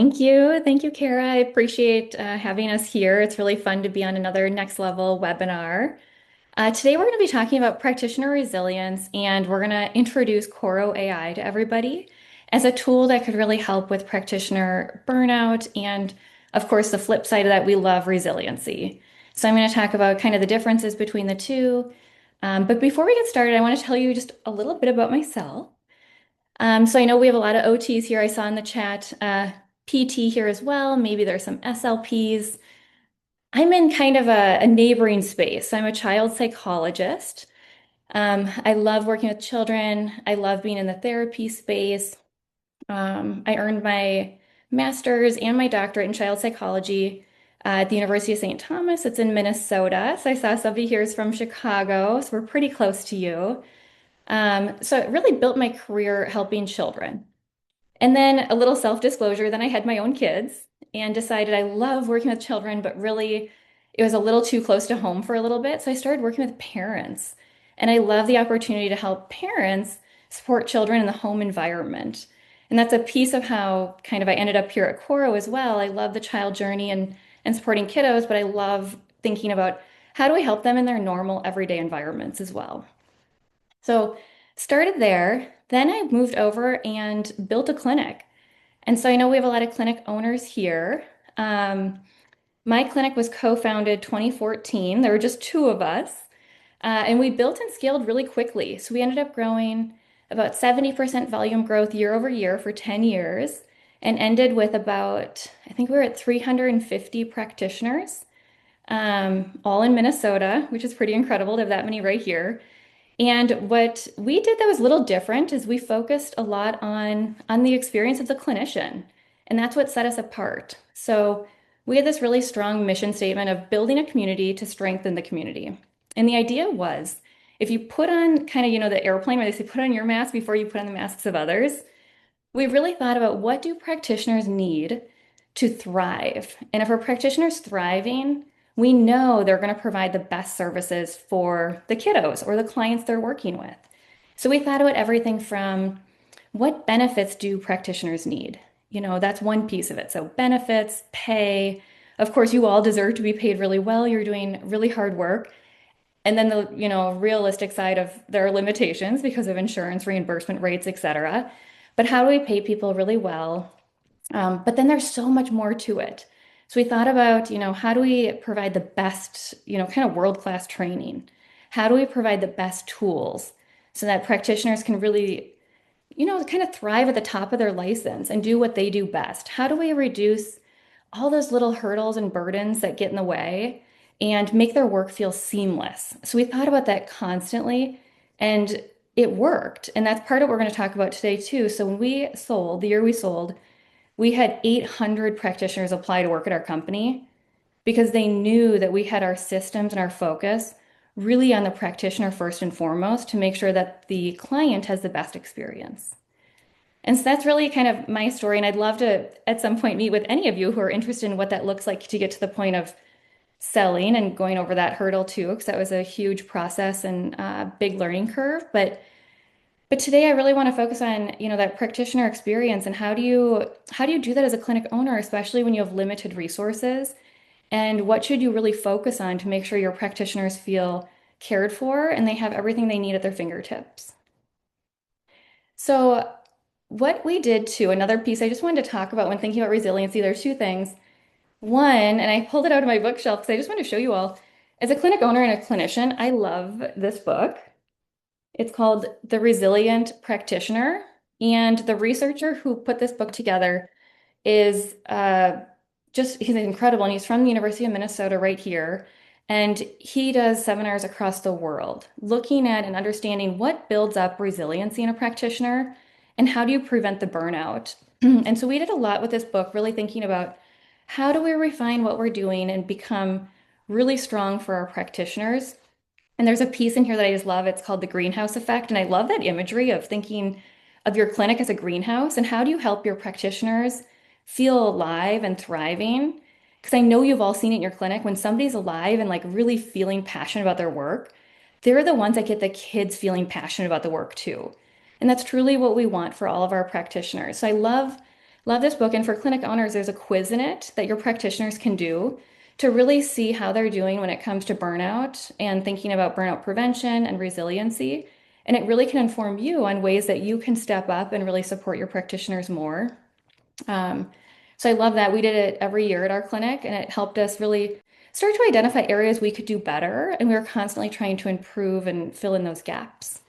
Thank you. Thank you, Kara. I appreciate having us here. It's really fun to be on another next level webinar. Today, we're going to be talking about practitioner resilience, and we're going to introduce Korro AI to everybody as a tool that could really help with practitioner burnout. And of course, the flip side of that, we love resiliency. So I'm going to talk about kind of the differences between the two. But before we get started, I want to tell you just a little bit about myself. So I know we have a lot of OTs here. I saw in the chat, PT here as well. Maybe there's some SLPs. I'm in kind of a neighboring space. I'm a child psychologist. I love working with children. I love being in the therapy space. I earned my master's and my doctorate in child psychology at the University of St. Thomas. It's in Minnesota. So I saw somebody here is from Chicago, so we're pretty close to you. So it really built my career helping children. And then a little self-disclosure, then I had my own kids and decided I love working with children, but really it was a little too close to home for a little bit. So I started working with parents. And I love the opportunity to help parents support children in the home environment. And that's a piece of how kind of I ended up here at Korro as well. I love the child journey and supporting kiddos, but I love thinking about how do I help them in their normal everyday environments as well. So started there. Then I moved over and built a clinic. And so I know we have a lot of clinic owners here. My clinic was co-founded 2014. There were just two of us. And we built and scaled really quickly. So we ended up growing about 70% volume growth year over year for 10 years and ended with about, I think we were at 350 practitioners, all in Minnesota, which is pretty incredible to have that many right here. And what we did that was a little different is we focused a lot on the experience of the clinician, and that's what set us apart. So we had this really strong mission statement of building a community to strengthen the community. And the idea was if you put on kind of, the airplane where they say put on your mask before you put on the masks of others, we really thought about what do practitioners need to thrive. And if a practitioner's thriving, we know they're going to provide the best services for the kiddos or the clients they're working with. So we thought about everything from what benefits do practitioners need? That's one piece of it. So benefits, pay. Of course, you all deserve to be paid really well. You're doing really hard work. And then the, realistic side of there are limitations because of insurance, reimbursement rates, et cetera. But how do we pay people really well? But then there's so much more to it. So we thought about, how do we provide the best, kind of world-class training? How do we provide the best tools so that practitioners can really, kind of thrive at the top of their license and do what they do best? How do we reduce all those little hurdles and burdens that get in the way and make their work feel seamless? So we thought about that constantly and it worked. And that's part of what we're going to talk about today too. So when we sold, the year we sold, we had 800 practitioners apply to work at our company because they knew that we had our systems and our focus really on the practitioner first and foremost to make sure that the client has the best experience. And so that's really kind of my story. And I'd love to at some point meet with any of you who are interested in what that looks like to get to the point of selling and going over that hurdle too, because that was a huge process and a big learning curve. But today I really want to focus on, that practitioner experience and how do you do that as a clinic owner, especially when you have limited resources? And what should you really focus on to make sure your practitioners feel cared for and they have everything they need at their fingertips? So what we did too, another piece I just wanted to talk about when thinking about resiliency, there's two things. One, and I pulled it out of my bookshelf because I just want to show you all, as a clinic owner and a clinician, I love this book. It's called The Resilient Practitioner. And the researcher who put this book together is he's incredible. And he's from the University of Minnesota right here. And he does seminars across the world looking at and understanding what builds up resiliency in a practitioner and how do you prevent the burnout. And so we did a lot with this book, really thinking about how do we refine what we're doing and become really strong for our practitioners. And there's a piece in here that I just love. It's called the greenhouse effect. And I love that imagery of thinking of your clinic as a greenhouse and how do you help your practitioners feel alive and thriving? Because I know you've all seen it in your clinic when somebody's alive and like really feeling passionate about their work, they're the ones that get the kids feeling passionate about the work too. And that's truly what we want for all of our practitioners. So I love Love this book. And for clinic owners, there's a quiz in it that your practitioners can do to really see how they're doing when it comes to burnout and thinking about burnout prevention and resiliency. And it really can inform you on ways that you can step up and really support your practitioners more. Um, so I love that. We did it every year at our clinic, and it helped us really start to identify areas we could do better. And we were constantly trying to improve and fill in those gaps.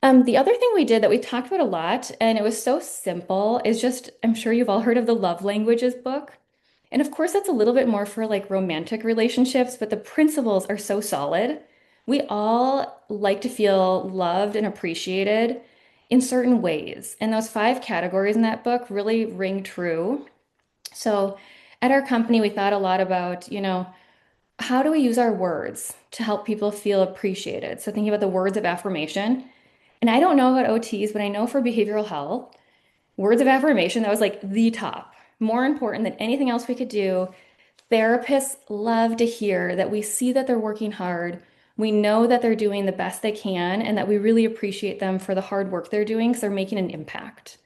The other thing we did that we talked about a lot, and it was so simple, is just, I'm sure you've all heard of the Love Languages book. And of course, that's a little bit more for like romantic relationships, but the principles are so solid. We all like to feel loved and appreciated in certain ways. And those five categories in that book really ring true. So at our company, we thought a lot about, how do we use our words to help people feel appreciated? So thinking about the words of affirmation. And I don't know about OTs, but I know for behavioral health, words of affirmation, that was like the top, more important than anything else we could do. Therapists love to hear that we see that they're working hard. We know that they're doing the best they can and that we really appreciate them for the hard work they're doing because they're making an impact.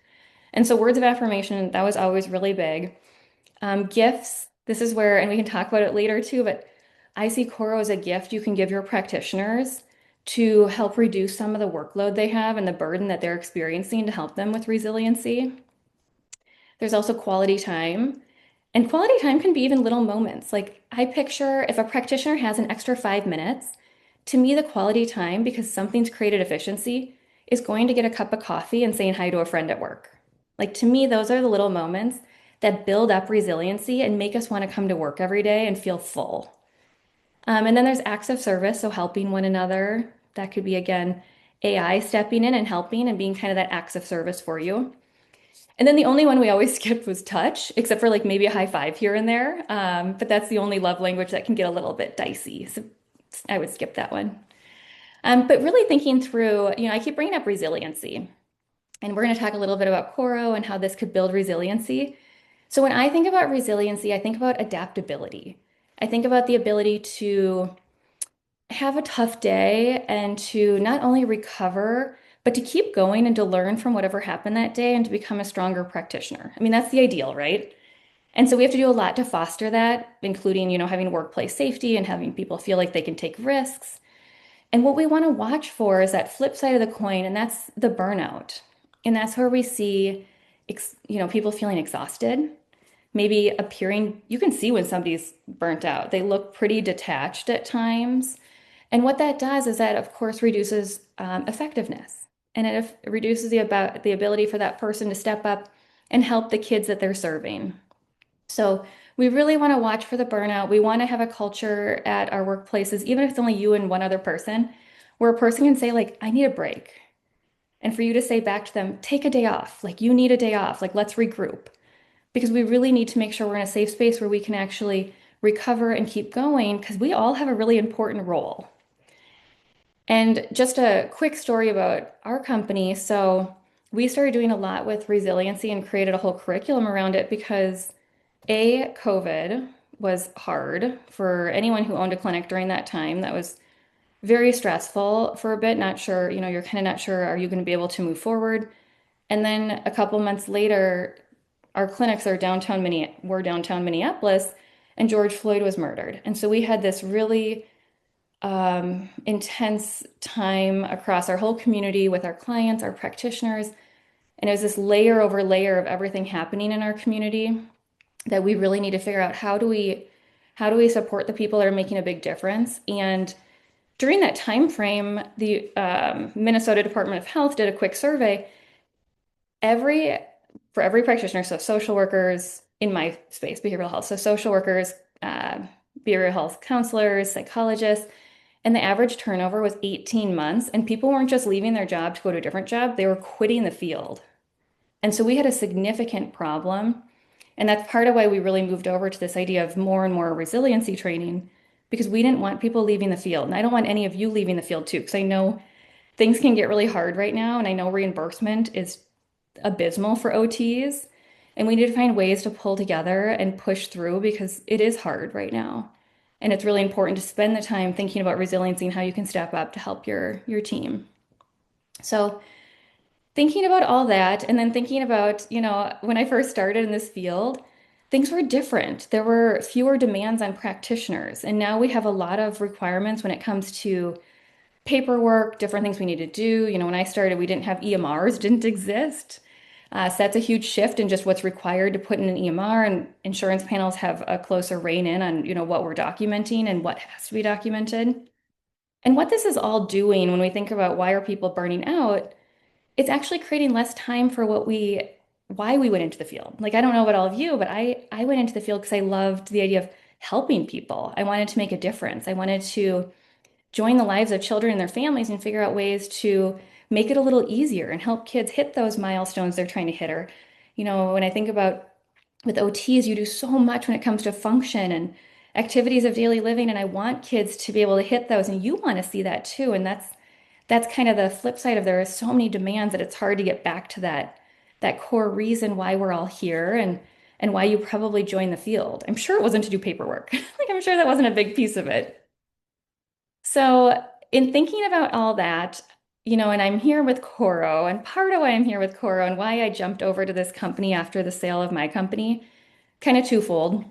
And so, words of affirmation, that was always really big. Gifts, this is where, and we can talk about it later too, but I see Korro as a gift you can give your practitioners to help reduce some of the workload they have and the burden that they're experiencing to help them with resiliency. There's also quality time. And quality time can be even little moments. Like I picture if a practitioner has an extra 5 minutes, to me, the quality time, because something's created efficiency, is going to get a cup of coffee and saying hi to a friend at work. Like to me, those are the little moments that build up resiliency and make us want to come to work every day and feel full. And then there's acts of service, so helping one another. That could be, again, AI stepping in and helping and being kind of that acts of service for you. And then the only one we always skipped was touch, except for like maybe a high five here and there. But that's the only love language that can get a little bit dicey. So I would skip that one. But really thinking through, I keep bringing up resiliency. And we're going to talk a little bit about Korro and how this could build resiliency. So when I think about resiliency, I think about adaptability. I think about the ability to have a tough day and to not only recover, but to keep going and to learn from whatever happened that day and to become a stronger practitioner. I mean, that's the ideal, right? And so we have to do a lot to foster that, including, having workplace safety and having people feel like they can take risks. And what we want to watch for is that flip side of the coin, and that's the burnout. And that's where we see, people feeling exhausted, maybe appearing, you can see when somebody's burnt out. They look pretty detached at times. And what that does is that, of course, reduces effectiveness. And it reduces the ability for that person to step up and help the kids that they're serving. So we really want to watch for the burnout. We want to have a culture at our workplaces, even if it's only you and one other person, where a person can say, like, I need a break. And for you to say back to them, take a day off. Like, you need a day off. Like, let's regroup. Because we really need to make sure we're in a safe space where we can actually recover and keep going because we all have a really important role. And just a quick story about our company. So we started doing a lot with resiliency and created a whole curriculum around it because COVID was hard for anyone who owned a clinic during that time. That was very stressful for a bit, not sure, you're kind of not sure, are you going to be able to move forward? And then a couple months later, our clinics are were downtown Minneapolis, and George Floyd was murdered. And so we had this really intense time across our whole community with our clients, our practitioners. And it was this layer over layer of everything happening in our community that we really need to figure out how do we support the people that are making a big difference. And during that time frame, the Minnesota Department of Health did a quick survey. Every for every practitioner, so social workers in my space, behavioral health, so social workers, behavioral health counselors, psychologists, and the average turnover was 18 months. And people weren't just leaving their job to go to a different job, they were quitting the field. And so we had a significant problem. And that's part of why we really moved over to this idea of more and more resiliency training, because we didn't want people leaving the field. And I don't want any of you leaving the field too, because I know things can get really hard right now. And I know reimbursement is abysmal for OTs. And we need to find ways to pull together and push through because it is hard right now. And it's really important to spend the time thinking about resiliency and how you can step up to help your team. So thinking about all that and then thinking about, when I first started in this field, things were different. There were fewer demands on practitioners, and now we have a lot of requirements when it comes to paperwork, different things we need to do. When I started, we didn't have EMRs, didn't exist. So that's a huge shift in just what's required to put in an EMR, and insurance panels have a closer rein in on, what we're documenting and what has to be documented. And what this is all doing when we think about why are people burning out, it's actually creating less time for why we went into the field. Like, I don't know about all of you, but I went into the field because I loved the idea of helping people. I wanted to make a difference. I wanted to join the lives of children and their families and figure out ways to make it a little easier and help kids hit those milestones they're trying to hit. Or, when I think about with OTs, you do so much when it comes to function and activities of daily living, and I want kids to be able to hit those, and you want to see that too. And that's kind of the flip side of there are so many demands that it's hard to get back to that core reason why we're all here and why you probably joined the field. I'm sure it wasn't to do paperwork. Like, I'm sure that wasn't a big piece of it. So, in thinking about all that, and I'm here with Korro, and part of why I'm here with Korro and why I jumped over to this company after the sale of my company, kind of twofold.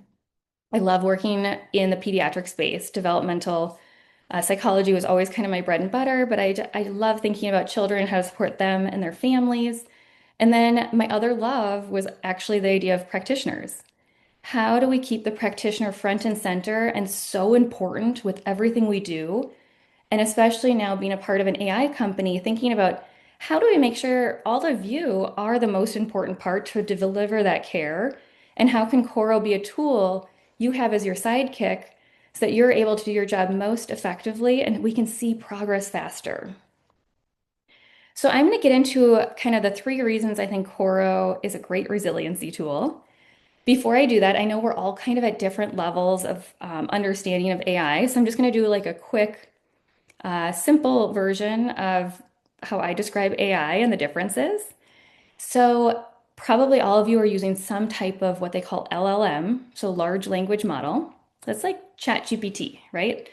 I love working in the pediatric space. Developmental psychology was always kind of my bread and butter, but I love thinking about children, how to support them and their families. And then my other love was actually the idea of practitioners. How do we keep the practitioner front and center and so important with everything we do? And especially now being a part of an AI company, thinking about how do we make sure all of you are the most important part to deliver that care? And how can Korro be a tool you have as your sidekick so that you're able to do your job most effectively and we can see progress faster? So I'm going to get into kind of the three reasons I think Korro is a great resiliency tool. Before I do that, I know we're all kind of at different levels of understanding of AI. So I'm just going to do like a quick simple version of how I describe AI and the differences. So, probably all of you are using some type of what they call LLM, so large language model. That's like ChatGPT, right?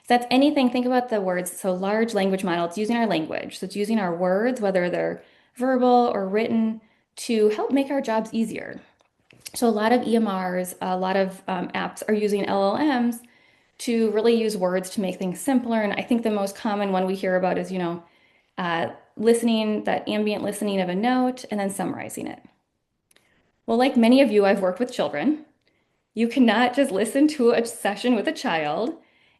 So that's anything, think about the words. So, large language model, it's using our language. So, it's using our words, whether they're verbal or written, to help make our jobs easier. So, a lot of EMRs, a lot of apps are using LLMs to really use words to make things simpler. And I think the most common one we hear about is, listening, that ambient listening of a note and then summarizing it. Well, like many of you, I've worked with children. You cannot just listen to a session with a child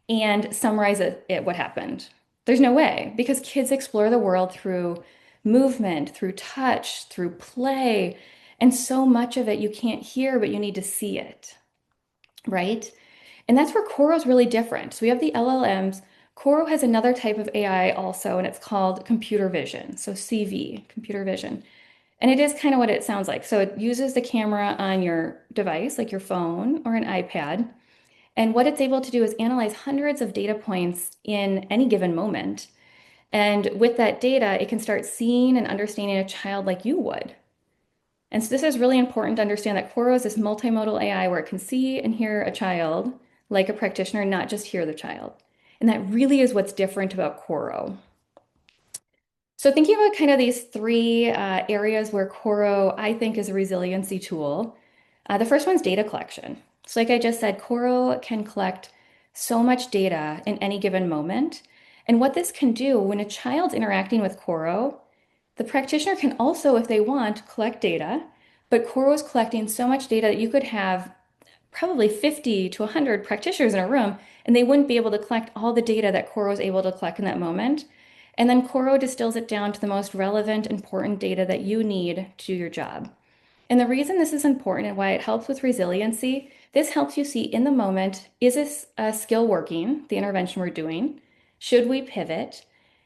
and summarize what happened. There's no way because kids explore the world through movement, through touch, through play, and so much of it you can't hear, but you need to see it, right? And that's where Korro is really different. So we have the LLMs. Korro has another type of AI also, and it's called computer vision. So CV, computer vision. And it is kind of what it sounds like. So it uses the camera on your device, like your phone or an iPad. And what it's able to do is analyze hundreds of data points in any given moment. And with that data, it can start seeing and understanding a child like you would. And so this is really important to understand that Korro is this multimodal AI where it can see and hear a child like a practitioner, not just hear the child. And that really is what's different about Korro. So thinking about kind of these three areas where Korro, I think, is a resiliency tool. The first one's data collection. So like I just said, Korro can collect so much data in any given moment. And what this can do when a child's interacting with Korro, the practitioner can also, if they want, collect data, but Korro is collecting so much data that you could have probably 50 to 100 practitioners in a room, and they wouldn't be able to collect all the data that Korro is able to collect in that moment. And then Korro distills it down to the most relevant, important data that you need to do your job. And the reason this is important and why it helps with resiliency, this helps you see in the moment, is this skill working, the intervention we're doing? Should we pivot?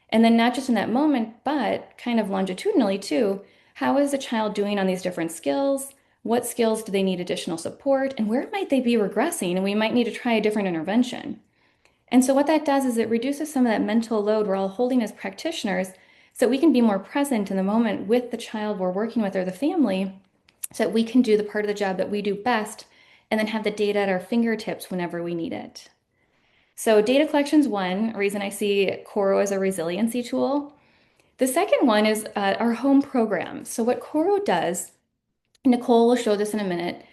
And then not just in that moment, but kind of longitudinally too, how is the child doing on these different skills? What skills do they need additional support? And where might they be regressing? And we might need to try a different intervention. And so what that does is it reduces some of that mental load we're all holding as practitioners so that we can be more present in the moment with the child we're working with or the family so that we can do the part of the job that we do best and then have the data at our fingertips whenever we need it. So data collection is one reason I see Korro as a resiliency tool. The second one is our home program. So what Korro does, Nicole will show this in a minute.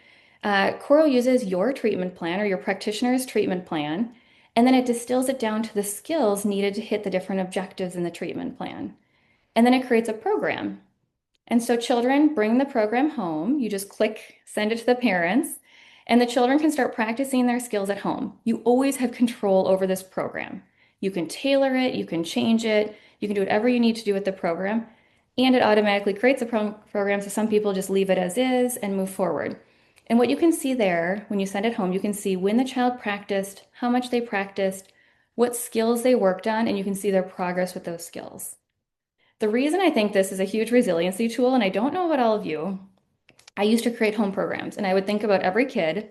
Korro uses your treatment plan or your practitioner's treatment plan, and then it distills it down to the skills needed to hit the different objectives in the treatment plan. And then it creates a program. And so children bring the program home. You just click, send it to the parents, and the children can start practicing their skills at home. You always have control over this program. You can tailor it, you can change it, you can do whatever you need to do with the program, and it automatically creates a program. So some people just leave it as is and move forward. And what you can see there when you send it home, you can see when the child practiced, how much they practiced, what skills they worked on, and you can see their progress with those skills. The reason I think this is a huge resiliency tool, and I don't know about all of you, I used to create home programs and I would think about every kid.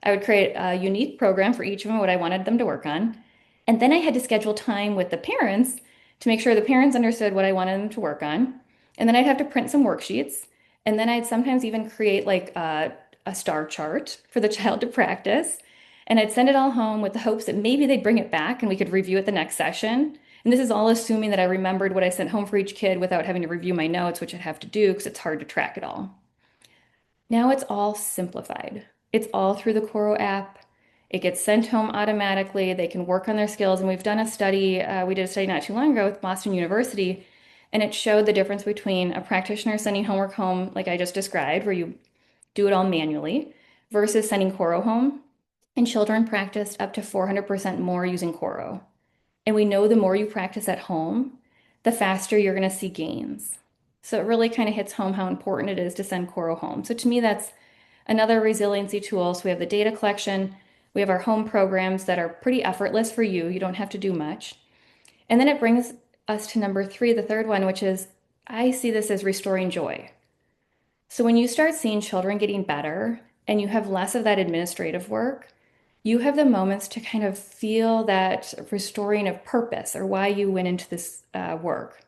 I would create a unique program for each of them, what I wanted them to work on. And then I had to schedule time with the parents to make sure the parents understood what I wanted them to work on. And then I'd have to print some worksheets. And then I'd sometimes even create like a star chart for the child to practice. And I'd send it all home with the hopes that maybe they'd bring it back and we could review it the next session. And this is all assuming that I remembered what I sent home for each kid without having to review my notes, which I'd have to do because it's hard to track it all. Now it's all simplified. It's all through the Korro app. It gets sent home automatically. They can work on their skills. And we've done a study, we did a study not too long ago with Boston University, and it showed the difference between a practitioner sending homework home, like I just described, where you do it all manually, versus sending Korro home. And children practiced up to 400% more using Korro. And we know the more you practice at home, the faster you're going to see gains. So it really kind of hits home how important it is to send Korro home. So to me, that's another resiliency tool. So we have the data collection, we have our home programs that are pretty effortless for you. You don't have to do much. And then it brings us to number three, the third one, which is I see this as restoring joy. So when you start seeing children getting better and you have less of that administrative work, you have the moments to kind of feel that restoring of purpose or why you went into this work.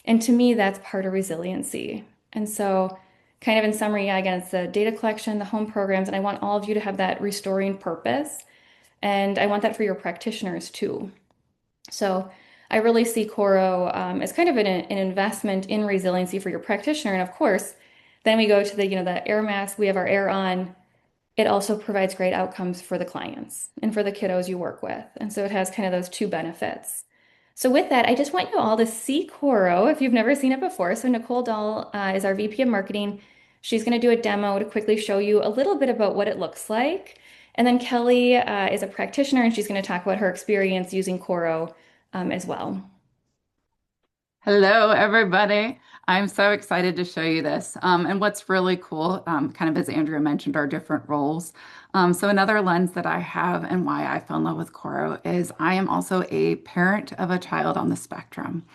And to me, that's part of resiliency. And so, kind of in summary, yeah, again, it's the data collection, the home programs, and I want all of you to have that restoring purpose. And I want that for your practitioners too. So, I really see Korro as kind of an investment in resiliency for your practitioner. And of course, then we go to the air mask. We have our air on. It also provides great outcomes for the clients and for the kiddos you work with. And so it has kind of those two benefits. So with that, I just want you all to see Korro if you've never seen it before. So Nicole Dahl is our VP of Marketing. She's going to do a demo to quickly show you a little bit about what it looks like. And then Kelly is a practitioner and she's going to talk about her experience using Korro as well. Hello, everybody. I'm so excited to show you this. And what's really cool, kind of as Andrea mentioned, our different roles. So another lens that I have and why I fell in love with Korro is I am also a parent of a child on the spectrum.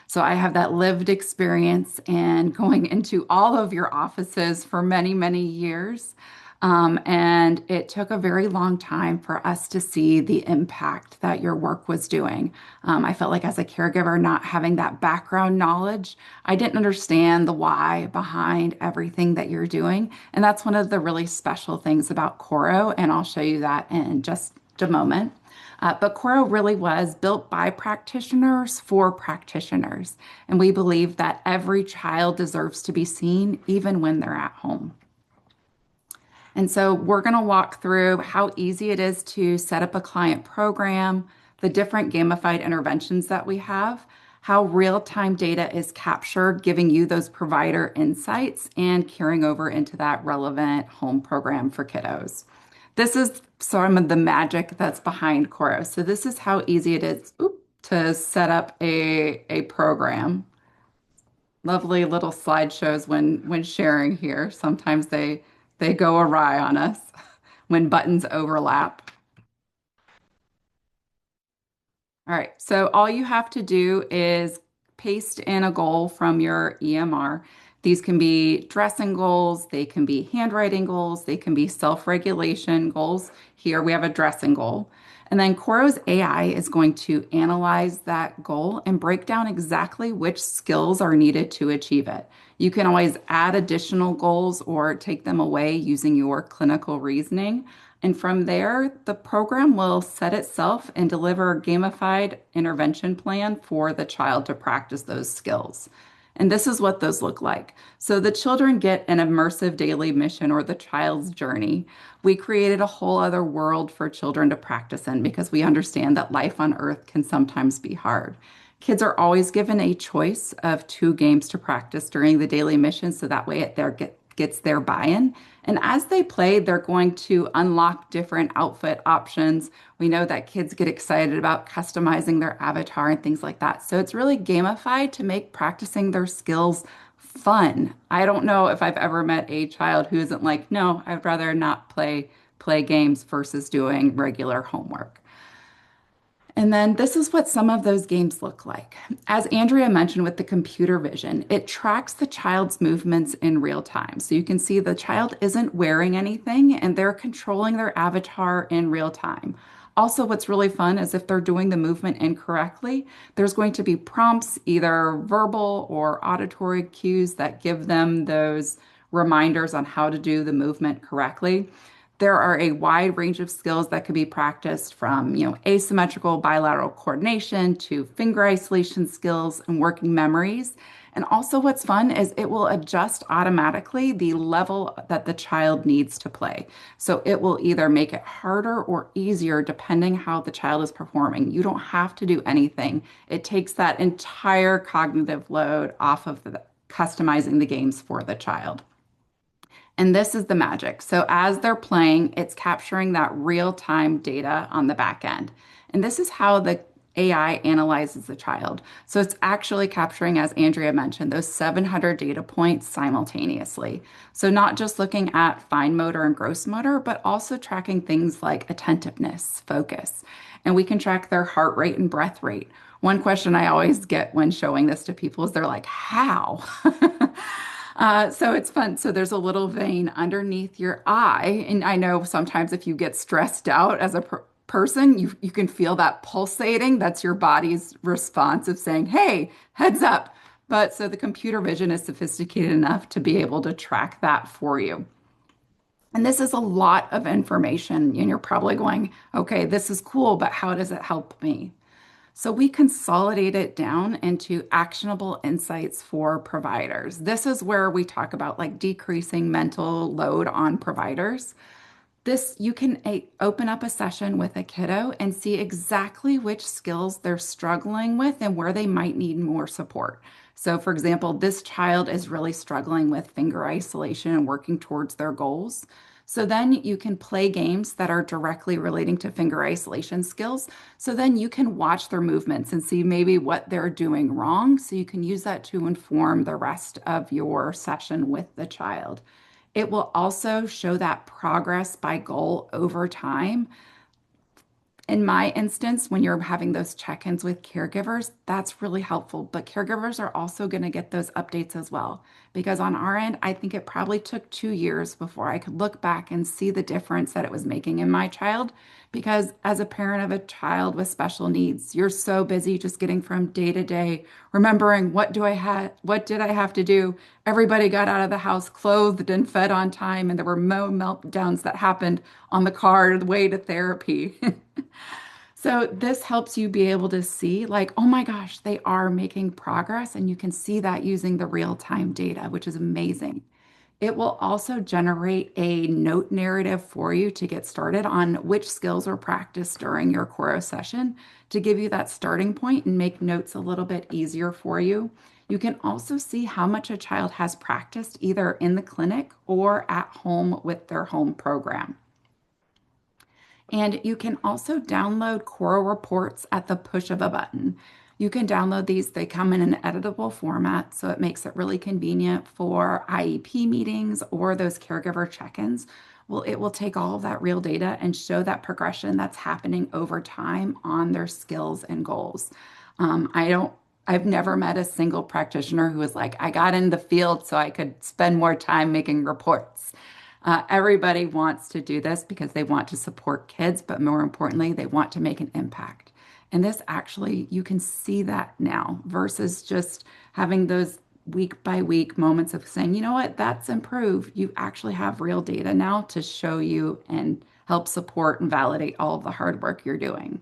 So I have that lived experience and going into all of your offices for many, many years. And it took a very long time for us to see the impact that your work was doing. I felt like as a caregiver, not having that background knowledge, I didn't understand the why behind everything that you're doing. And that's one of the really special things about Korro, and I'll show you that in just a moment. But Korro really was built by practitioners for practitioners. And we believe that every child deserves to be seen, even when they're at home. And so we're going to walk through how easy it is to set up a client program, the different gamified interventions that we have, how real-time data is captured, giving you those provider insights and carrying over into that relevant home program for kiddos. This is some of the magic that's behind Korro. So this is how easy it is to set up a program. Lovely little slideshows when sharing here. Sometimes they go awry on us when buttons overlap. All right, so all you have to do is paste in a goal from your EMR. These can be dressing goals, they can be handwriting goals, they can be self-regulation goals. Here we have a dressing goal. And then Korro's AI is going to analyze that goal and break down exactly which skills are needed to achieve it. You can always add additional goals or take them away using your clinical reasoning. And from there, the program will set itself and deliver a gamified intervention plan for the child to practice those skills. And this is what those look like. So the children get an immersive daily mission or the child's journey. We created a whole other world for children to practice in because we understand that life on Earth can sometimes be hard. Kids are always given a choice of two games to practice during the daily mission, so that way gets their buy-in. And as they play, they're going to unlock different outfit options. We know that kids get excited about customizing their avatar and things like that. So it's really gamified to make practicing their skills fun. I don't know if I've ever met a child who isn't like, no, I'd rather not play games versus doing regular homework. And then this is what some of those games look like. As Andrea mentioned with the computer vision, it tracks the child's movements in real time. So you can see the child isn't wearing anything and they're controlling their avatar in real time. Also, what's really fun is if they're doing the movement incorrectly, there's going to be prompts, either verbal or auditory cues that give them those reminders on how to do the movement correctly. There are a wide range of skills that can be practiced from, asymmetrical bilateral coordination to finger isolation skills and working memories. And also what's fun is it will adjust automatically the level that the child needs to play. So it will either make it harder or easier depending how the child is performing. You don't have to do anything. It takes that entire cognitive load off of the customizing the games for the child. And this is the magic. So as they're playing, it's capturing that real-time data on the back end. And this is how the AI analyzes the child. So it's actually capturing, as Andrea mentioned, those 700 data points simultaneously. So not just looking at fine motor and gross motor, but also tracking things like attentiveness, focus. And we can track their heart rate and breath rate. One question I always get when showing this to people is they're like, how? So it's fun. So there's a little vein underneath your eye. And I know sometimes if you get stressed out as a person, you can feel that pulsating. That's your body's response of saying, hey, heads up. But so the computer vision is sophisticated enough to be able to track that for you. And this is a lot of information. And you're probably going, okay, this is cool, but how does it help me? So we consolidate it down into actionable insights for providers. This is where we talk about like decreasing mental load on providers. This, you can open up a session with a kiddo and see exactly which skills they're struggling with and where they might need more support. So, for example, this child is really struggling with finger isolation and working towards their goals. So then you can play games that are directly relating to finger isolation skills. So then you can watch their movements and see maybe what they're doing wrong. So you can use that to inform the rest of your session with the child. It will also show that progress by goal over time. In my instance, when you're having those check-ins with caregivers, that's really helpful. But caregivers are also going to get those updates as well. Because on our end, I think it probably took 2 years before I could look back and see the difference that it was making in my child. Because as a parent of a child with special needs, you're so busy just getting from day to day, remembering what did I have to do? Everybody got out of the house clothed and fed on time, and there were no meltdowns that happened on the car the way to therapy. So this helps you be able to see like, oh my gosh, they are making progress. And you can see that using the real-time data, which is amazing. It will also generate a note narrative for you to get started on which skills were practiced during your Korro session to give you that starting point and make notes a little bit easier for you. You can also see how much a child has practiced either in the clinic or at home with their home program. And you can also download Korro reports at the push of a button. You can download these, they come in an editable format, so it makes it really convenient for IEP meetings or those caregiver check-ins. Well, it will take all of that real data and show that progression that's happening over time on their skills and goals. I don't I've never met a single practitioner who was like, I got in the field so I could spend more time making reports. Everybody wants to do this because they want to support kids, but more importantly, they want to make an impact. And this actually, you can see that now versus just having those week by week moments of saying, you know what, that's improved. You actually have real data now to show you and help support and validate all of the hard work you're doing.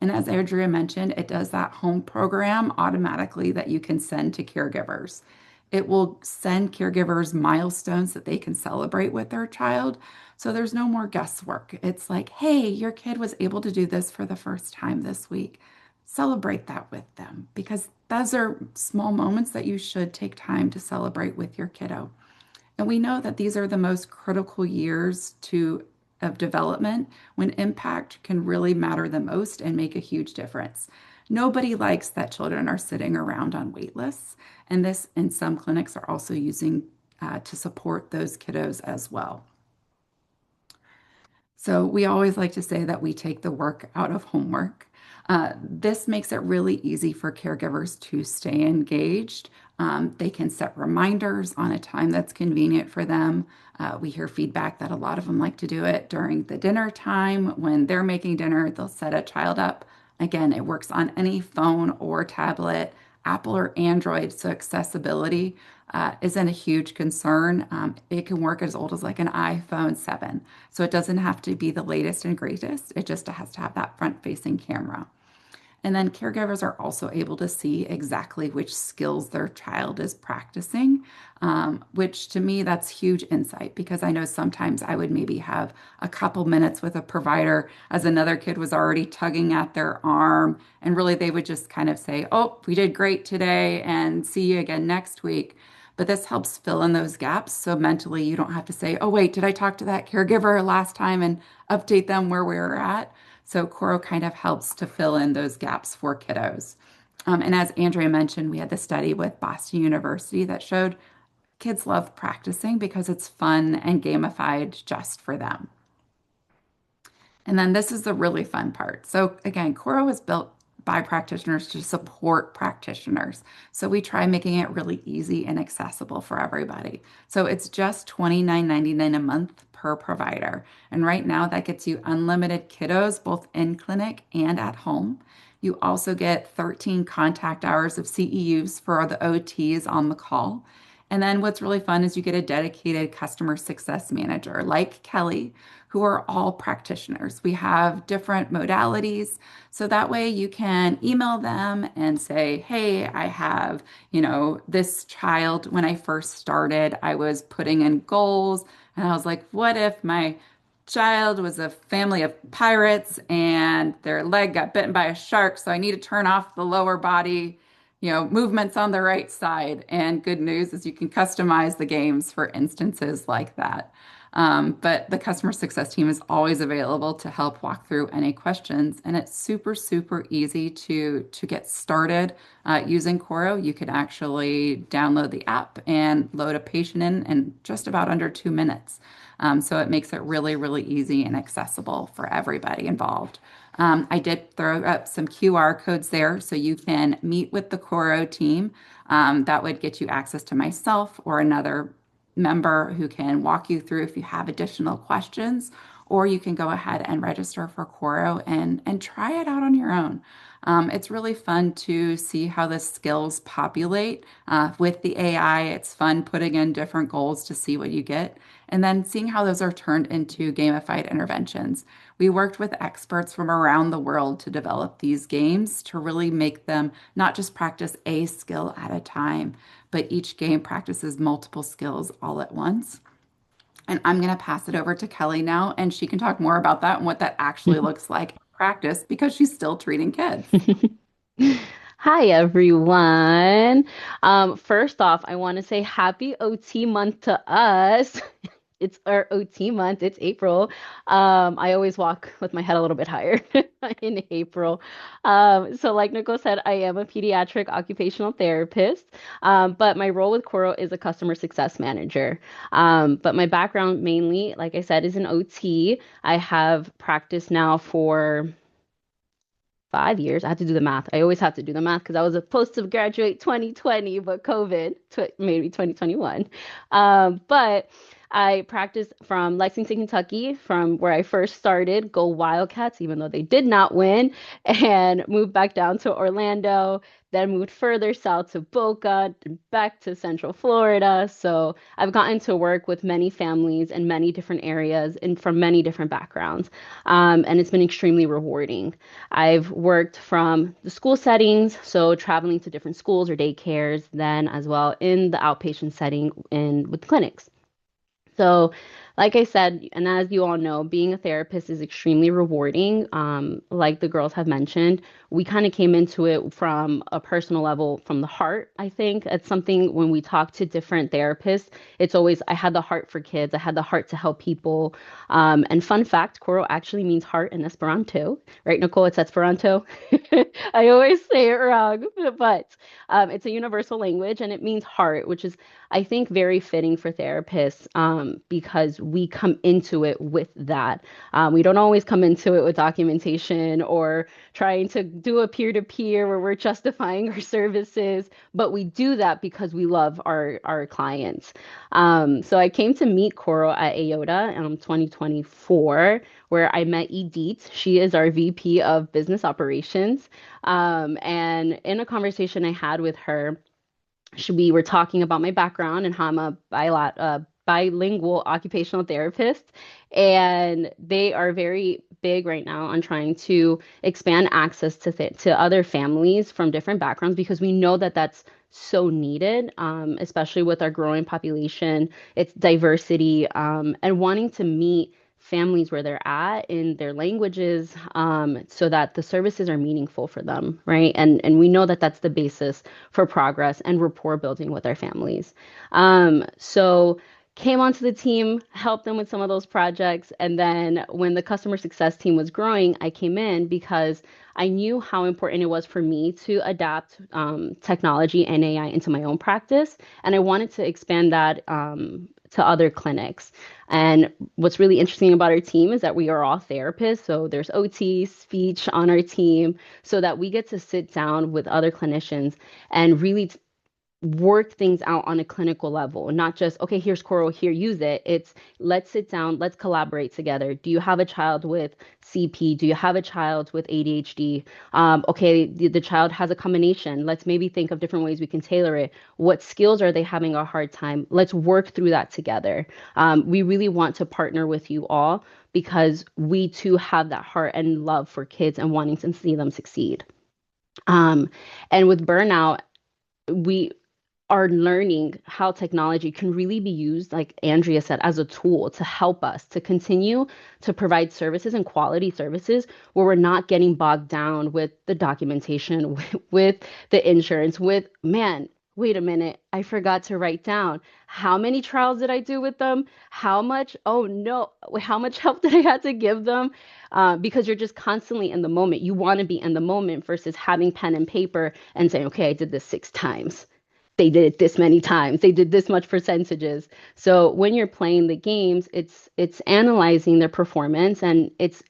And as Andrea mentioned, it does that home program automatically that you can send to caregivers. It will send caregivers milestones that they can celebrate with their child. So there's no more guesswork. It's like, hey, your kid was able to do this for the first time this week. Celebrate that with them because those are small moments that you should take time to celebrate with your kiddo. And we know that these are the most critical years of development when impact can really matter the most and make a huge difference. Nobody likes that children are sitting around on wait lists, and this in some clinics are also using to support those kiddos as well. So we always like to say that we take the work out of homework. This makes it really easy for caregivers to stay engaged. They can set reminders on a time that's convenient for them. We hear feedback that a lot of them like to do it during the dinner time. When they're making dinner, they'll set a child up. Again, it works on any phone or tablet, Apple or Android, so accessibility isn't a huge concern. It can work as old as like an iPhone 7. So it doesn't have to be the latest and greatest. It just has to have that front-facing camera. And then caregivers are also able to see exactly which skills their child is practicing, which to me, that's huge insight because I know sometimes I would maybe have a couple minutes with a provider as another kid was already tugging at their arm. And really, they would just kind of say, oh, we did great today and see you again next week. But this helps fill in those gaps. So mentally, you don't have to say, oh, wait, did I talk to that caregiver last time and update them where we were at? So Korro kind of helps to fill in those gaps for kiddos. And as Andrea mentioned, we had the study with Boston University that showed kids love practicing because it's fun and gamified just for them. And then this is the really fun part. So again, Korro was built by practitioners to support practitioners. So we try making it really easy and accessible for everybody. So it's just $29.99 a month per provider. And right now that gets you unlimited kiddos, both in clinic and at home. You also get 13 contact hours of CEUs for the OTs on the call. And then what's really fun is you get a dedicated customer success manager like Kelly, who are all practitioners. We have different modalities. So that way you can email them and say, hey, I have, this child. When I first started, I was putting in goals and I was like, what if my child was a family of pirates and their leg got bitten by a shark? So I need to turn off the lower body movements on the right side. And good news is you can customize the games for instances like that. But the customer success team is always available to help walk through any questions. And it's super, super easy to get started using Korro. You can actually download the app and load a patient in just about under 2 minutes. So it makes it really, really easy and accessible for everybody involved. I did throw up some QR codes there so you can meet with the Korro team. That would get you access to myself or another member who can walk you through if you have additional questions, or you can go ahead and register for Korro and try it out on your own. It's really fun to see how the skills populate with the AI. It's fun putting in different goals to see what you get, and then seeing how those are turned into gamified interventions. We worked with experts from around the world to develop these games to really make them not just practice a skill at a time, but each game practices multiple skills all at once. And I'm going to pass it over to Kelly now, and she can talk more about that and what that actually looks like in practice because she's still treating kids. Hi, everyone. First off, I want to say happy OT month to us. It's our OT month. It's April. I always walk with my head a little bit higher in April. So like Nicole said, I am a pediatric occupational therapist, but my role with Korro is a customer success manager. But my background mainly, like I said, is in OT. I have practiced now for 5 years. I had to do the math. I always have to do the math because I was supposed to graduate 2020, but COVID made me 2021. But I practiced from Lexington, Kentucky, from where I first started, go Wildcats, even though they did not win, and moved back down to Orlando, then moved further south to Boca, back to Central Florida. So I've gotten to work with many families in many different areas and from many different backgrounds. And it's been extremely rewarding. I've worked from the school settings, so traveling to different schools or daycares, then as well in the outpatient setting in with clinics. So, like I said, and as you all know, being a therapist is extremely rewarding. Like the girls have mentioned, we kind of came into it from a personal level, from the heart, I think. It's something when we talk to different therapists, it's always, I had the heart for kids, I had the heart to help people. And fun fact, Korro actually means heart in Esperanto, right, Nicole? It's Esperanto. I always say it wrong, but it's a universal language and it means heart, which is I think very fitting for therapists because we come into it with that. We don't always come into it with documentation or trying to do a peer-to-peer where we're justifying our services, but we do that because we love our clients. So I came to meet Korro at AOTA in 2024, where I met Edith. She is our VP of Business Operations. And in a conversation I had with her, we were talking about my background and how I'm a bilingual occupational therapist. And they are very big right now on trying to expand access to other families from different backgrounds because we know that that's so needed, especially with our growing population. It's diversity and wanting to meet families where they're at in their languages so that the services are meaningful for them, right? And we know that that's the basis for progress and rapport building with our families. So came onto the team, helped them with some of those projects. And then when the customer success team was growing, I came in because I knew how important it was for me to adapt technology and AI into my own practice. And I wanted to expand that to other clinics. And what's really interesting about our team is that we are all therapists. So there's OT, speech on our team, so that we get to sit down with other clinicians and really work things out on a clinical level, not just, okay, here's Korro, here, use it. It's let's sit down, let's collaborate together. Do you have a child with CP? Do you have a child with ADHD? Okay, the child has a combination. Let's maybe think of different ways we can tailor it. What skills are they having a hard time? Let's work through that together. We really want to partner with you all because we too have that heart and love for kids and wanting to see them succeed. And with burnout, we are learning how technology can really be used, like Andrea said, as a tool to help us to continue to provide services and quality services where we're not getting bogged down with the documentation, with the insurance, with, man, wait a minute, I forgot to write down how many trials did I do with them? How much? Oh no, how much help did I have to give them? Because you're just constantly in the moment. You want to be in the moment versus having pen and paper and saying, okay, I did this 6 times, they did it this many times, they did this much percentages. So when you're playing the games, it's analyzing their performance and it's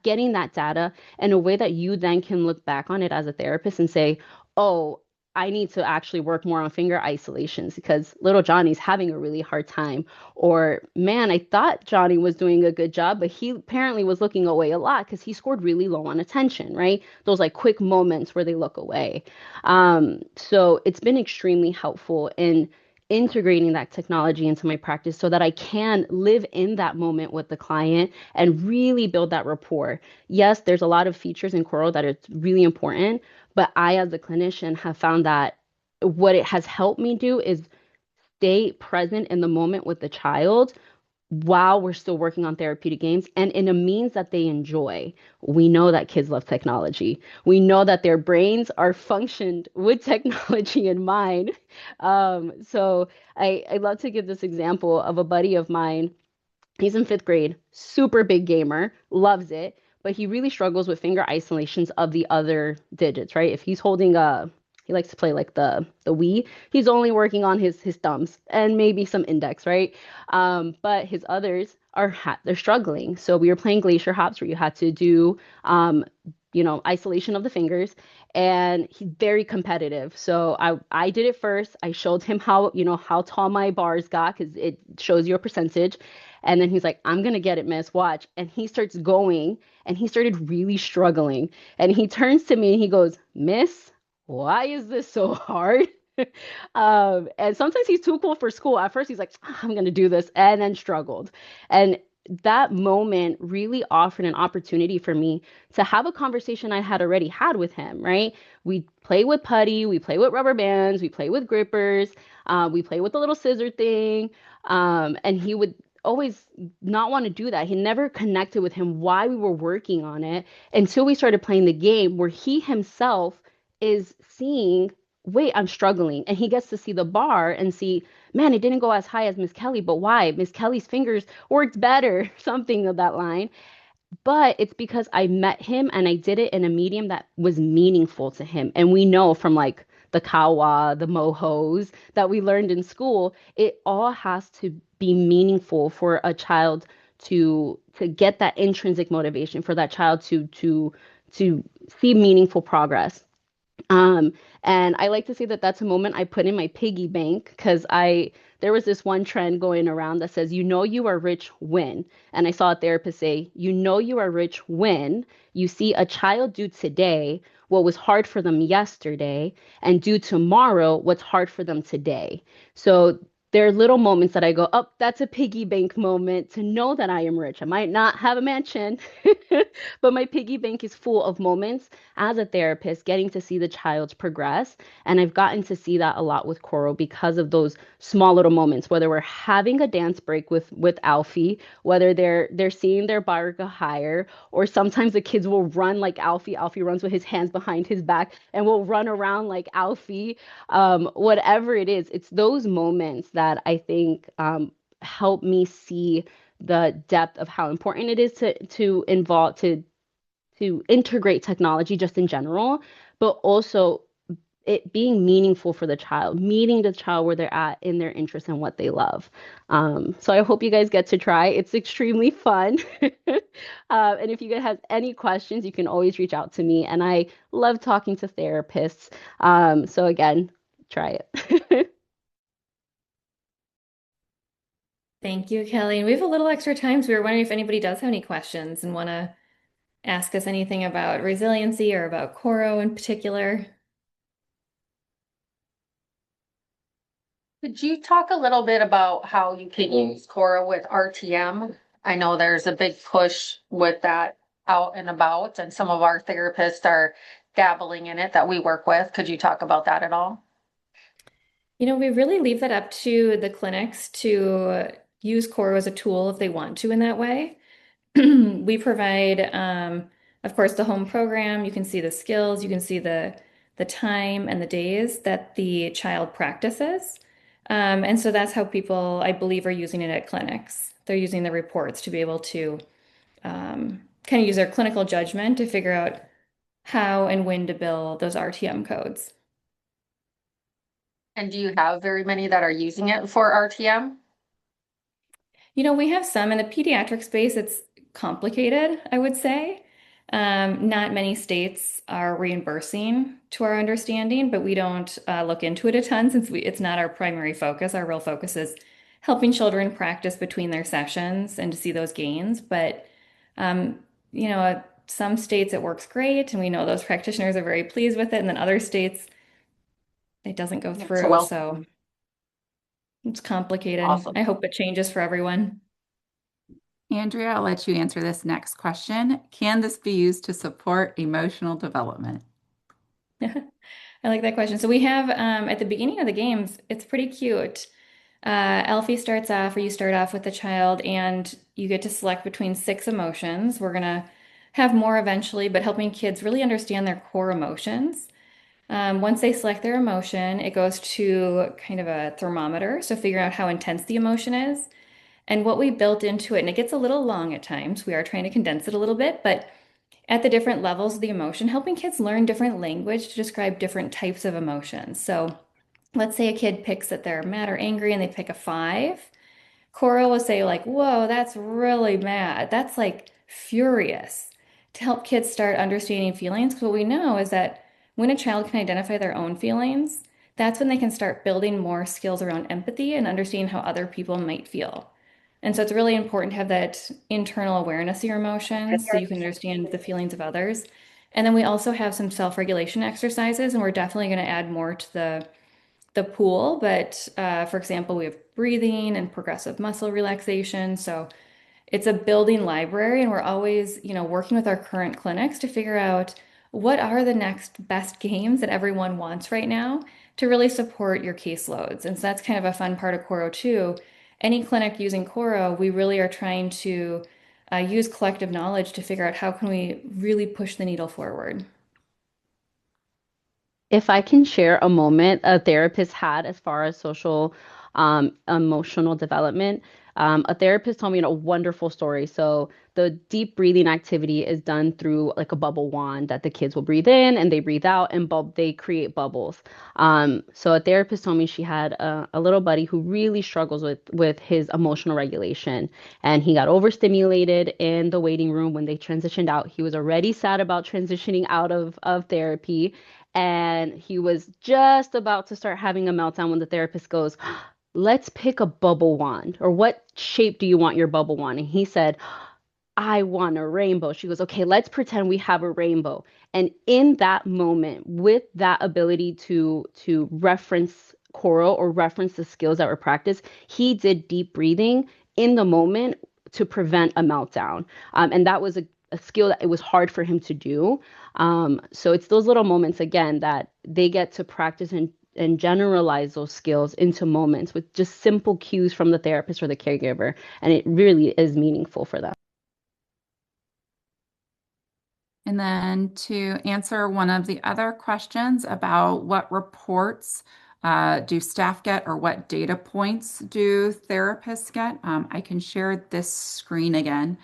getting that data in a way that you then can look back on it as a therapist and say, oh, I need to actually work more on finger isolations because little Johnny's having a really hard time. Or, man, I thought Johnny was doing a good job, but he apparently was looking away a lot because he scored really low on attention, right? Those like quick moments where they look away. So it's been extremely helpful in integrating that technology into my practice so that I can live in that moment with the client and really build that rapport. Yes, there's a lot of features in Korro that are really important, but I, as a clinician, have found that what it has helped me do is stay present in the moment with the child while we're still working on therapeutic games and in a means that they enjoy. We know that kids love technology. We know that their brains are functioned with technology in mind. So I love to give this example of a buddy of mine. He's in 5th grade, super big gamer, loves it, but he really struggles with finger isolations of the other digits, right? If he's holding he likes to play like the Wii, he's only working on his thumbs and maybe some index, right? But his others they're struggling. So we were playing Glacier Hops where you had to do isolation of the fingers, and he's very competitive. So I did it first. I showed him how tall my bars got because it shows your percentage. And then he's like, I'm gonna get it, miss. Watch. And he starts going, and he started really struggling. And he turns to me and he goes, Miss, why is this so hard? And sometimes he's too cool for school. At first, he's like, I'm gonna do this, and then struggled. And that moment really offered an opportunity for me to have a conversation I had already had with him, right? We play with putty, we play with rubber bands, we play with grippers, we play with the little scissor thing. And he would always not want to do that. He never connected with him why we were working on it until we started playing the game where he himself is seeing, wait, I'm struggling. And he gets to see the bar and see, man, it didn't go as high as Miss Kelly, but why? Miss Kelly's fingers worked better, something of that line. But it's because I met him and I did it in a medium that was meaningful to him. And we know from like the kawa, the mohos that we learned in school, it all has to be meaningful for a child to get that intrinsic motivation, for that child to see meaningful progress. Um, and I like to say that that's a moment I put in my piggy bank because there was this one trend going around that says, you are rich when. And I saw a therapist say, you are rich when you see a child do today what was hard for them yesterday and do tomorrow what's hard for them today. So there are little moments that I go, oh, that's a piggy bank moment to know that I am rich. I might not have a mansion, but my piggy bank is full of moments as a therapist, getting to see the child progress. And I've gotten to see that a lot with Korro because of those small little moments, whether we're having a dance break with Alfie, whether they're seeing their bar go higher, or sometimes the kids will run like Alfie. Alfie runs with his hands behind his back and will run around like Alfie. Whatever it is, it's those moments that I think help me see the depth of how important it is to integrate technology just in general, but also it being meaningful for the child, meeting the child where they're at in their interests and what they love. So I hope you guys get to try. It's extremely fun. And if you guys have any questions, you can always reach out to me. And I love talking to therapists. So again, try it. Thank you, Kelly. And we have a little extra time, so we were wondering if anybody does have any questions and want to ask us anything about resiliency or about Korro in particular. Could you talk a little bit about how you can use Korro with RTM? I know there's a big push with that out and about, and some of our therapists are dabbling in it that we work with. Could you talk about that at all? We really leave that up to the clinics to use Korro as a tool if they want to in that way. We provide, of course, the home program. You can see the skills, you can see the time and the days that the child practices. And so that's how people, I believe, are using it at clinics. They're using the reports to be able to kind of use their clinical judgment to figure out how and when to bill those RTM codes. And do you have very many that are using it for RTM? We have some in the pediatric space. It's complicated, I would say. Not many states are reimbursing to our understanding, but we don't look into it a ton since it's not our primary focus. Our real focus is helping children practice between their sessions and to see those gains. But, um, some states it works great, and we know those practitioners are very pleased with it. And then other states, it doesn't go Yeah, so through. well, So it's complicated. awesome. I hope it changes for everyone. Andrea, I'll let you answer this next question. Can this be used to support emotional development? I like that question. So we have at the beginning of the games, it's pretty cute. Elfie starts off, or you start off with the child, and you get to select between 6 emotions. We're gonna have more eventually, but helping kids really understand their core emotions. Once they select their emotion, it goes to kind of a thermometer, so figuring out how intense the emotion is. And what we built into it, and it gets a little long at times. We are trying to condense it a little bit, but at the different levels of the emotion, helping kids learn different language to describe different types of emotions. So let's say a kid picks that they're mad or angry and they pick a 5. Cora will say like, whoa, that's really mad. That's like furious. to help kids start understanding feelings. Because what we know is that when a child can identify their own feelings, that's when they can start building more skills around empathy and understanding how other people might feel. And so it's really important to have that internal awareness of your emotions so you can understand the feelings of others. And then we also have some self-regulation exercises, and we're definitely going to add more to the pool. But for example, we have breathing and progressive muscle relaxation. So it's a building library, and we're always, working with our current clinics to figure out what are the next best games that everyone wants right now to really support your caseloads. And so that's kind of a fun part of Korro too. Any clinic using Korro, we really are trying to use collective knowledge to figure out how can we really push the needle forward. If I can share a moment a therapist had as far as social emotional development, a therapist told me a wonderful story. So the deep breathing activity is done through like a bubble wand that the kids will breathe in and they breathe out and they create bubbles. So a therapist told me she had a little buddy who really struggles with his emotional regulation, and he got overstimulated in the waiting room when they transitioned out. He was already sad about transitioning out of therapy, and he was just about to start having a meltdown when the therapist goes, let's pick a bubble wand. Or what shape do you want your bubble wand? And he said, I want a rainbow. She goes, okay, let's pretend we have a rainbow. And in that moment, with that ability to reference choral or reference the skills that were practiced, he did deep breathing in the moment to prevent a meltdown. And that was a skill that it was hard for him to do. So it's those little moments again that they get to practice and generalize those skills into moments with just simple cues from the therapist or the caregiver. And it really is meaningful for them. And then to answer one of the other questions about what reports do staff get or what data points do therapists get, I can share this screen again.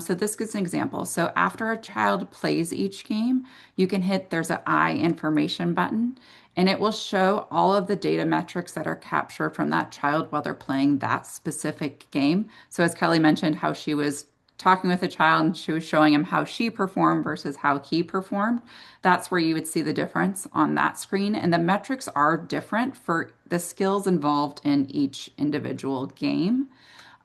So this gives an example. So after a child plays each game, you can hit there's an I information button, and it will show all of the data metrics that are captured from that child while they're playing that specific game. So as Kelly mentioned, how she was talking with a child and she was showing him how she performed versus how he performed. That's where you would see the difference on that screen. And the metrics are different for the skills involved in each individual game.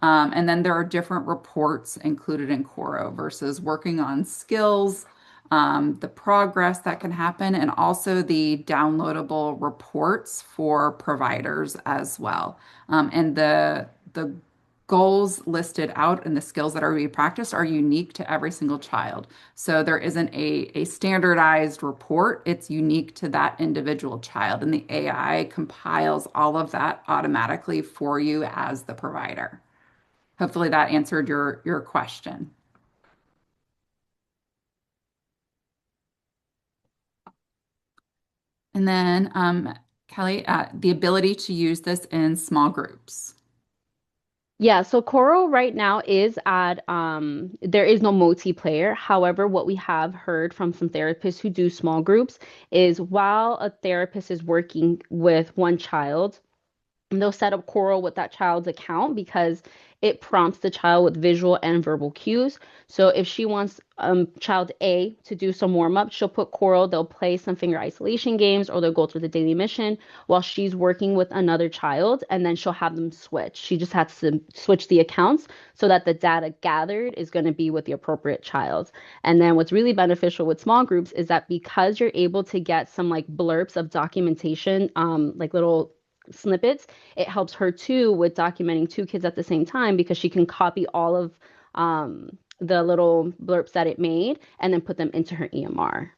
And then there are different reports included in Korro versus working on skills, the progress that can happen, and also the downloadable reports for providers as well. And the goals listed out and the skills that are being practiced are unique to every single child. So there isn't a standardized report. It's unique to that individual child. And the AI compiles all of that automatically for you as the provider. Hopefully that answered your question. And then, Kelly, the ability to use this in small groups. Yeah, so Korro right now is at there is no multiplayer. However, what we have heard from some therapists who do small groups is while a therapist is working with one child, and they'll set up Korro with that child's account because it prompts the child with visual and verbal cues. So if she wants child A to do some warm up, she'll put Korro, they'll play some finger isolation games or they'll go through the daily mission while she's working with another child, and then she'll have them switch. She just has to switch the accounts so that the data gathered is going to be with the appropriate child. And then what's really beneficial with small groups is that because you're able to get some like blurbs of documentation, like little snippets, it helps her too with documenting two kids at the same time because she can copy all of the little blurbs that it made and then put them into her EMR.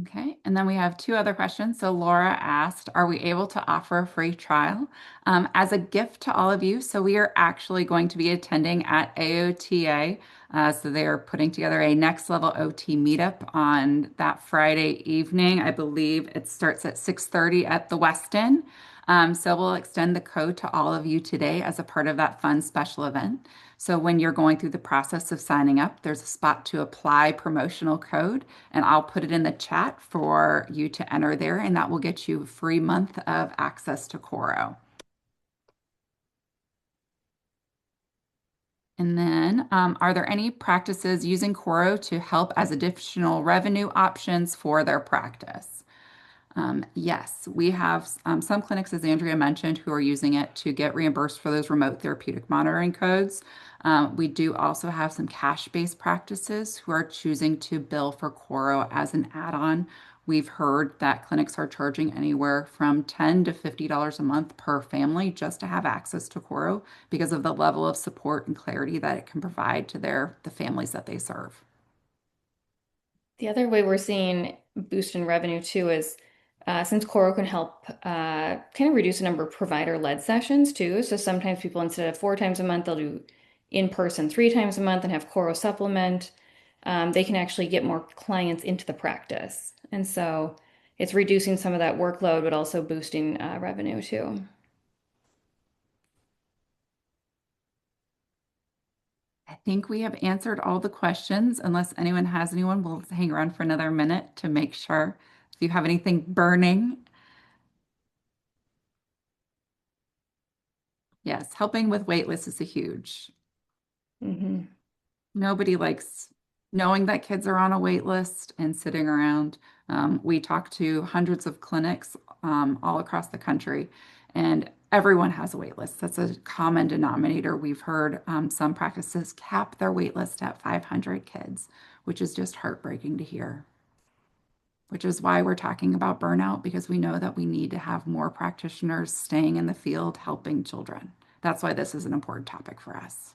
Okay, and then we have two other questions. So Laura asked, are we able to offer a free trial as a gift to all of you? So we are actually going to be attending at AOTA. So they are putting together a next level OT meetup on that Friday evening. I believe it starts at 6:30 at the Westin. So we'll extend the code to all of you today as a part of that fun special event. So when you're going through the process of signing up, there's a spot to apply promotional code, and I'll put it in the chat for you to enter there, and that will get you a free month of access to Korro. And then, are there any practices using Korro to help as additional revenue options for their practice? Yes, we have some clinics, as Andrea mentioned, who are using it to get reimbursed for those remote therapeutic monitoring codes. We do also have some cash-based practices who are choosing to bill for Korro as an add-on. We've heard that clinics are charging anywhere from $10 to $50 a month per family just to have access to Korro because of the level of support and clarity that it can provide to the families that they serve. The other way we're seeing boost in revenue too is since Korro can help kind of reduce the number of provider-led sessions too. So sometimes people, instead of 4 times a month, they'll do in person 3 times a month and have Korro supplement. They can actually get more clients into the practice. And so it's reducing some of that workload, but also boosting revenue too. I think we have answered all the questions. Unless anyone has anyone, we'll hang around for another minute to make sure. If you have anything burning, yes, helping with wait lists is a huge. Hmm. Nobody likes knowing that kids are on a wait list and sitting around. We talk to hundreds of clinics all across the country, and everyone has a wait list. That's a common denominator. We've heard some practices cap their wait list at 500 kids, which is just heartbreaking to hear. Which is why we're talking about burnout, because we know that we need to have more practitioners staying in the field helping children. That's why this is an important topic for us.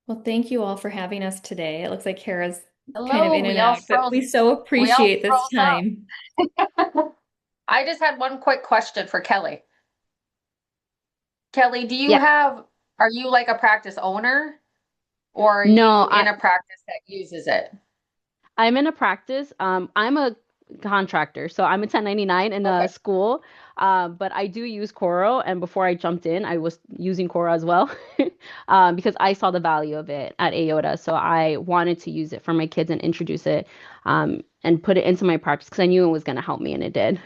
Well, thank you all for having us today. It looks like Kara's kind of Hello, in and out, but we so we all appreciate this froze up. time. I just had one quick question for Kelly. Kelly, Yeah. are you like a practice owner or are No, you in a practice that uses it? I'm in a practice. I'm a contractor, so I'm a 1099 in a Okay. school. But I do use Korro, and before I jumped in, I was using Korro as well, because I saw the value of it at AOTA. So I wanted to use it for my kids and introduce it, and put it into my practice because I knew it was going to help me, and it did.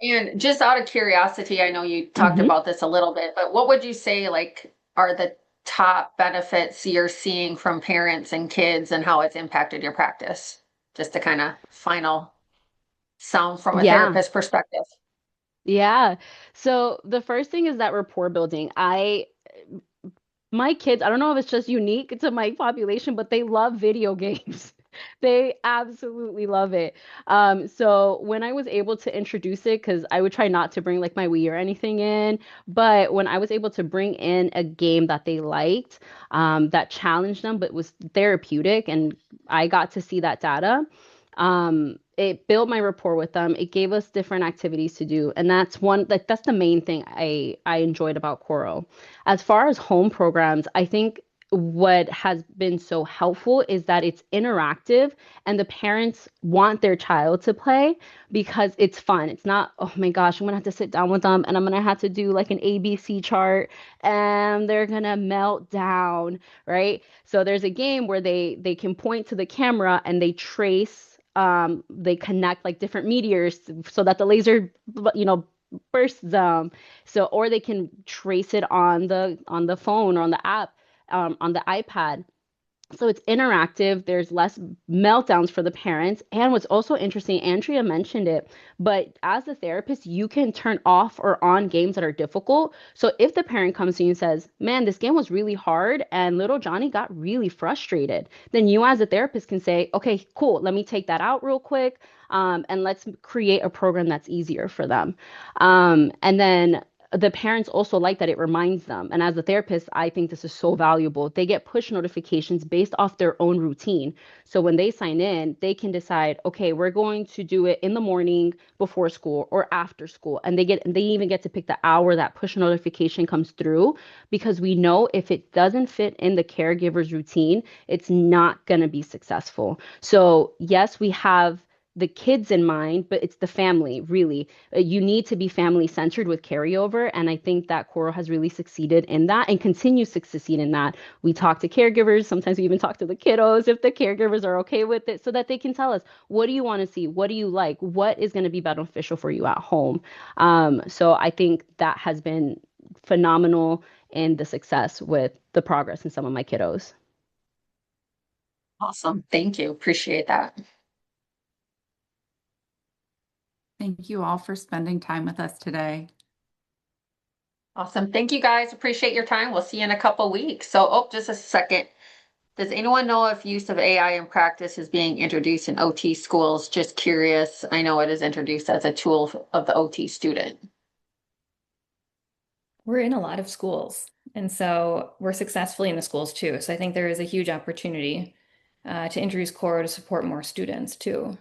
And just out of curiosity, I know you talked Hmm. about this a little bit, but what would you say like are the top benefits you're seeing from parents and kids and how it's impacted your practice? Just a kind of final sound from a Yeah. therapist perspective. Yeah. So the first thing is that rapport building. My kids, I don't know if it's just unique to my population, but they love video games. They absolutely love it. So when I was able to introduce it, because I would try not to bring like my Wii or anything in, but when I was able to bring in a game that they liked, that challenged them, but was therapeutic, and I got to see that data, it built my rapport with them. It gave us different activities to do, and that's the main thing I enjoyed about Korro. As far as home programs, I think what has been so helpful is that it's interactive and the parents want their child to play because it's fun. It's not, oh my gosh, I'm gonna have to sit down with them and I'm gonna have to do like an ABC chart and they're gonna melt down, right? So there's a game where they can point to the camera and they connect like different meteors so that the laser, you know, bursts them. So, or they can trace it on the phone or on the app, on the iPad. So it's interactive. There's less meltdowns for the parents. And what's also interesting, Andrea mentioned it, but as a therapist, you can turn off or on games that are difficult. So if the parent comes to you and says, man, this game was really hard and little Johnny got really frustrated, then you as a therapist can say, okay, cool, let me take that out real quick. And let's create a program that's easier for them. And then the parents also like that it reminds them. And as a therapist, I think this is so valuable. They get push notifications based off their own routine. So when they sign in, they can decide, okay, we're going to do it in the morning before school or after school. And they even get to pick the hour that push notification comes through because we know if it doesn't fit in the caregiver's routine, it's not going to be successful. So yes, we have the kids in mind, but it's the family, really. You need to be family centered with carryover. And I think that Korro has really succeeded in that and continues to succeed in that. We talk to caregivers. Sometimes we even talk to the kiddos if the caregivers are okay with it so that they can tell us, what do you want to see? What do you like? What is going to be beneficial for you at home? So I think that has been phenomenal in the success with the progress in some of my kiddos. Awesome. Thank you. Appreciate that. Thank you all for spending time with us today. Awesome. Thank you guys. Appreciate your time. We'll see you in a couple weeks. So, oh, just a second. Does anyone know if use of AI in practice is being introduced in OT schools? Just curious. I know it is introduced as a tool of the OT student. We're in a lot of schools, and so we're successfully in the schools too. So I think there is a huge opportunity to introduce Korro to support more students too.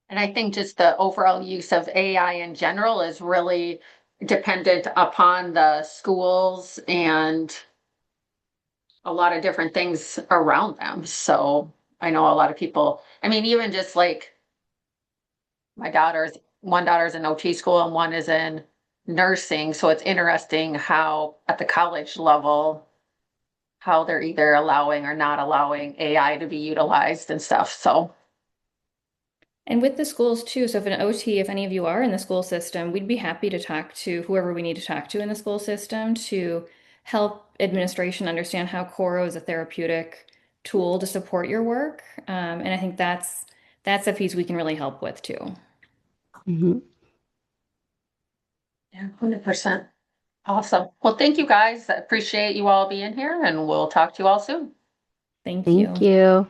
And I think just the overall use of AI in general is really dependent upon the schools and a lot of different things around them. So I know a lot of people, I mean, even just like my daughter's, one daughter's in OT school and one is in nursing. So it's interesting how at the college level, how they're either allowing or not allowing AI to be utilized and stuff. So And with the schools too, so if an OT, if any of you are in the school system, we'd be happy to talk to whoever we need to talk to in the school system to help administration understand how Korro is a therapeutic tool to support your work. And I think that's a piece we can really help with too. Mhm. yeah, 100%. Awesome. Well, thank you guys. I appreciate you all being here and we'll talk to you all soon. Thank Thank you. you.